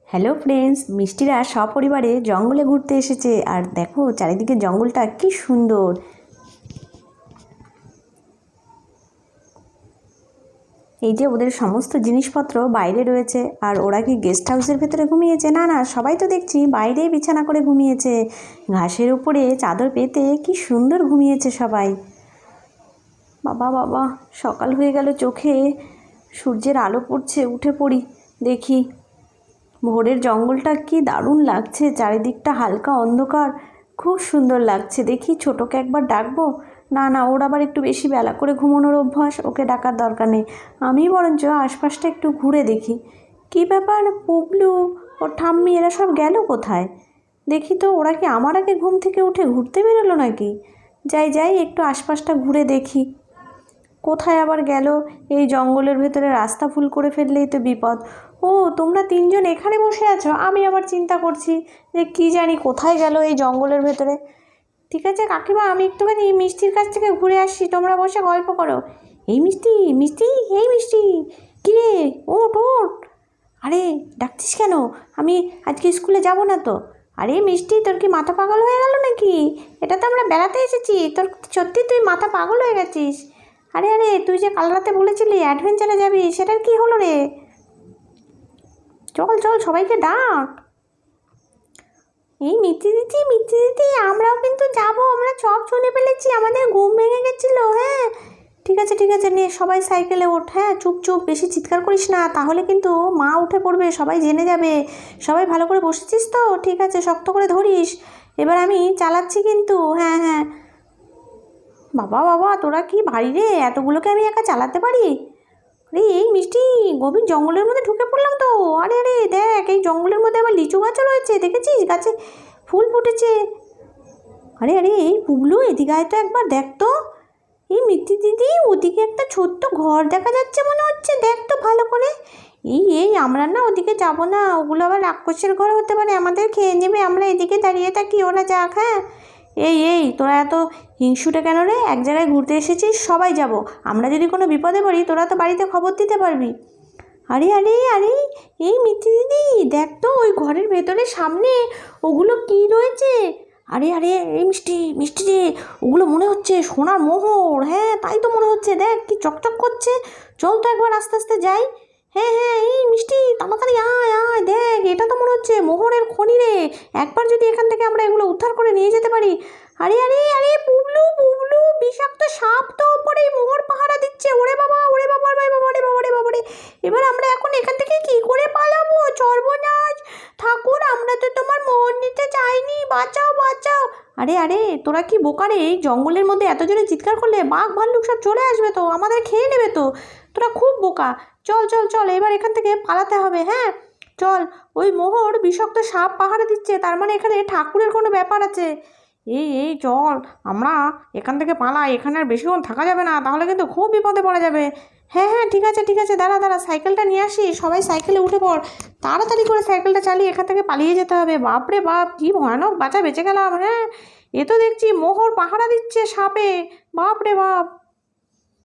Hello friends, মিষ্টিরা সপরিবারে জঙ্গলে ঘুরতে এসেছে। আর দেখো চারিদিকে জঙ্গলটা কি সুন্দর। এই যে ওদের সমস্ত জিনিসপত্র বাইরে রয়েছে। আর ওরা কি গেস্ট হাউসের ভেতরে ঘুমিয়েছে? না না, সবাই তো দেখছি বাইরেই বিছানা করে ঘুমিয়েছে। ঘাসের উপরে চাদর পেতে কি সুন্দর ঘুমিয়েছে সবাই। বাবা বাবা, সকাল হয়ে গেল, চোখে সূর্যের আলো পড়ছে। উঠে পড়ি, দেখি ভোরের জঙ্গলটা কি দারুণ লাগছে। চারিদিকটা হালকা অন্ধকার, খুব সুন্দর লাগছে। দেখি ছোটোকে একবার ডাকবো। না না, ওর আবার একটু বেশি বেলা করে ঘুমানোর অভ্যাস, ওকে ডাকার দরকার নেই। আমি বরঞ্চ আশপাশটা একটু ঘুরে দেখি। কি ব্যাপার, পুবলু ওর ঠাম্মি এরা সব গেল কোথায়? দেখি তো, ওরা কি আমার আগে ঘুম থেকে উঠে ঘুরতে বেরোলো নাকি? যাই যাই, একটু আশপাশটা ঘুরে দেখি কোথায় আবার গেল। এই জঙ্গলের ভেতরে রাস্তা ভুল করে ফেললেই তো বিপদ। ও, তোমরা তিনজন এখানে বসে আছো? আমি আবার চিন্তা করছি যে কি জানি কোথায় গেল এই জঙ্গলের ভেতরে। ঠিক আছে কাকিমা, আমি একটুখানি মিষ্টির কাছ থেকে ঘুরে আসছি, তোমরা বসে গল্প করো। এই মিষ্টি, মিষ্টি, এই মিষ্টি, কিরে, ওঠ ওঠ। আরে ডাকছিস কেন? আমি আজকে স্কুলে যাব না তো। আরে মিষ্টি, তোর কি মাথা পাগল হয়ে গেল নাকি? এটা তো আমরা বেড়াতে এসেছি, তোর সত্যি তুই মাথা পাগল হয়ে গেছিস? আরে আরে, তুই যে কাল রাতে বলেছিলি অ্যাডভেঞ্চারে যাবি, সেটার কি হলো রে? চল চল, সবাইকে ডাক। এই মিষ্টি দিদি, মিষ্টি দিদি, আমরাও কিন্তু যাবো, আমরা সব শুনে ফেলেছি, আমাদের ঘুম ভেঙে গেছিলো। হ্যাঁ ঠিক আছে ঠিক আছে, নে সবাই সাইকেলে ওঠ। হ্যাঁ চুপ চুপ, বেশি চিৎকার করিস না, তাহলে কিন্তু মা উঠে পড়বে, সবাই জেনে যাবে। সবাই ভালো করে বসেছিস তো? ঠিক আছে, শক্ত করে ধরিস। এবার আমি চালাচ্ছি কিন্তু। হ্যাঁ হ্যাঁ। বাবা বাবা, তোরা কি ভারী রে, এতগুলোকে আমি একা চালাতে পারি? আরে এই মিষ্টি, গভীর জঙ্গলের মধ্যে ঢুকে পড়লাম তো। আরে আরে দেখ, এই জঙ্গলের মধ্যে আবার লিচু গাছও রয়েছে, দেখেছিস? গাছে ফুল ফুটেছে। আরে আরে, এই পুবলু এদিকে আয় তো একবার, দেখ তো। এই মিষ্টি দিদি, ওদিকে একটা ছোট্ট ঘর দেখা যাচ্ছে মনে হচ্ছে, দেখ তো ভালো করে। এই আমরা না ওদিকে যাব না, ওগুলো আবার রাক্ষসের ঘর হতে পারে, আমাদের খেয়ে নেবে। আমরা এদিকে দাঁড়িয়ে থাকি, ওরা যাক। হ্যাঁ এই তোরা এত হিংসুটে কেন রে? এক জায়গায় ঘুরতে এসেছিস, সবাই যাব। আমরা যদি কোনো বিপদে পড়ি, তোরা তো বাড়িতে খবর দিতে পারবি। আরে আরে আরে, এই মিষ্টি দিদি দেখ তো, ওই ঘরের ভেতরে সামনে ওগুলো কি রয়েছে? আরে আরে, এই মিষ্টি মিষ্টি রে, ওগুলো মনে হচ্ছে সোনার মোহর। হ্যাঁ তাই তো মনে হচ্ছে, দেখ কি চকচক করছে। চল তো একবার আস্তে আস্তে যাই। হ্যাঁ হ্যাঁ, এই মিষ্টি তাড়াতাড়ি আয় আয়, দেখ এটা তো মনে হচ্ছে মোহরের খনি রে। একবার যদি এখান থেকে আমরা এগুলো উদ্ধার করে নিয়ে যেতে পারি। আরে আরে আরে, পুবলু পুবলু, বিষাক্ত সাপ তো ওপরে মোহর পাহারা দিচ্ছে। ওরে বাবা, ওরে বাবা, ওরে বাবা, ওরে বাবা, ওরে বাবা রে। এবার আমরা এখন এখান থেকে কি করে পালাবো? সর্বনাশ! ঠাকুর, আমরা তো তোমার মোহর নিতে চাইনি, বাঁচাও বাঁচাও। আরে আরে, তোরা কি বোকা রে? এই জঙ্গলের মধ্যে এত জোরে চিৎকার করলে বাঘ ভাল্লুক সব চলে আসবে তো, আমাদের খেয়ে নেবে তো। তোরা খুব বোকা। চল চল চল, এবার এখান থেকে পালাতে হবে। হ্যাঁ চল। ওই মোহর বিষাক্ত সাপ পাহারা দিচ্ছে, তার মানে এখানে ঠাকুরের কোনো ব্যাপার আছে। এই চল, আমরা এখান থেকে পালাই, এখানে আর বেশিক্ষণ থাকা যাবে না, তাহলে কিন্তু খুব বিপদে পড়া যাবে। হ্যাঁ হ্যাঁ ঠিক আছে ঠিক আছে, দাঁড়া দাঁড়া, সাইকেলটা নিয়ে আসি, সবাই সাইকেলে উঠে পড়। তাড়াতাড়ি করে সাইকেলটা চালিয়ে এখান থেকে পালিয়ে যেতে হবে। বাপরে বাপ, কি ভয়ানক বাঁচা বেঁচে গেলাম। হ্যাঁ, এ তো দেখছি মোহর পাহারা দিচ্ছে সাপে। বাপরে বাপ।